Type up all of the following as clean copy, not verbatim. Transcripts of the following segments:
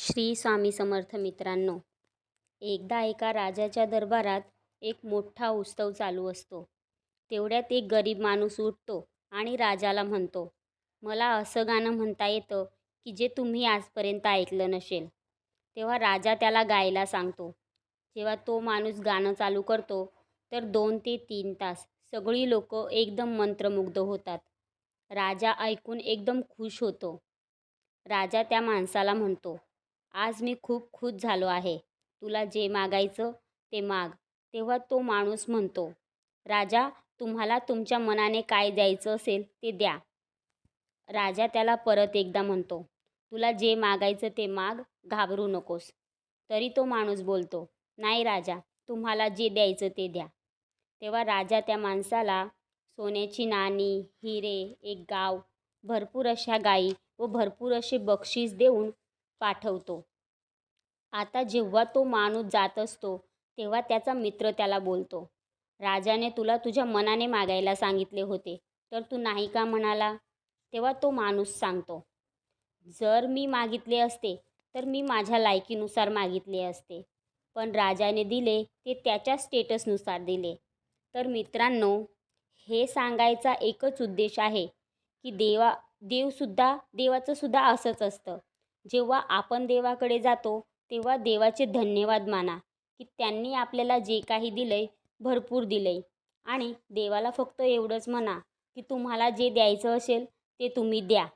श्री स्वामी समर्थ मित्रांनो, एकदा एका राजाच्या दरबारात एक मोठा उत्सव चालू असतो. तेवढ्यात एक गरीब माणूस उठतो आणि राजाला म्हणतो, मला असं गाणं म्हणता येतं की जे तुम्ही आजपर्यंत ऐकलं नसेल. तेव्हा राजा त्याला गायला सांगतो. जेव्हा तो माणूस गाणं चालू करतो तर 2 ते 3 तास सगळी लोक एकदम मंत्रमुग्ध होतात. राजा ऐकून एकदम खुश होतो. राजा त्या माणसाला म्हणतो, आज मी खूप खुश झालो आहे. तुला जे मागायचं ते माग. तेव्हा तो माणूस म्हणतो, राजा, तुम्हाला तुमच्या मनाने काय द्यायचं असेल ते द्या. राजा त्याला परत एकदा म्हणतो, तुला जे मागायचं ते माग, घाबरू नकोस. तरी तो माणूस बोलतो, नाही राजा, तुम्हाला जे द्यायचं ते द्या. तेव्हा राजा त्या माणसाला सोन्याची नाणी, हिरे, एक गाव, भरपूर अशा गायी व भरपूर असे बक्षीस देऊन पाठवतो. आता जेव्हा तो माणूस जात असतो तेव्हा त्याचा मित्र त्याला बोलतो, राजाने तुला तुझ्या मनाने मागायला सांगितले होते, तर तू नाही का म्हणाला. तेव्हा तो माणूस सांगतो, जर मी मागितले असते तर मी माझ्या लायकीनुसार मागितले असते, पण राजाने दिले ते त्याच्या स्टेटसनुसार दिले. तर मित्रांनो, हे सांगायचा एकच उद्देश आहे की देवाचं सुद्धा असंच असतं. जेव्हा आपण देवाकडे जातो तेव्हा देवाचे धन्यवाद माना की त्यांनी आपल्याला जे काही दिलंय भरपूर दिलंय. आणि देवाला फक्त एवढंच म्हणा की तुम्हाला जे द्यायचं असेल ते तुम्ही द्या.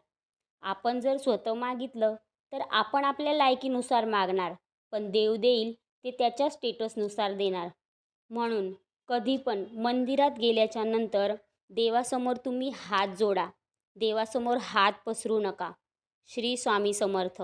आपण जर स्वतः मागितलं तर आपण आपल्या लायकीनुसार मागणार, पण देव देईल ते त्याच्या स्टेटसनुसार देणार. म्हणून कधी पण मंदिरात गेल्याच्या नंतर देवासमोर तुम्ही हात जोडा. देवासमोर हात पसरू नका. श्री स्वामी समर्थ.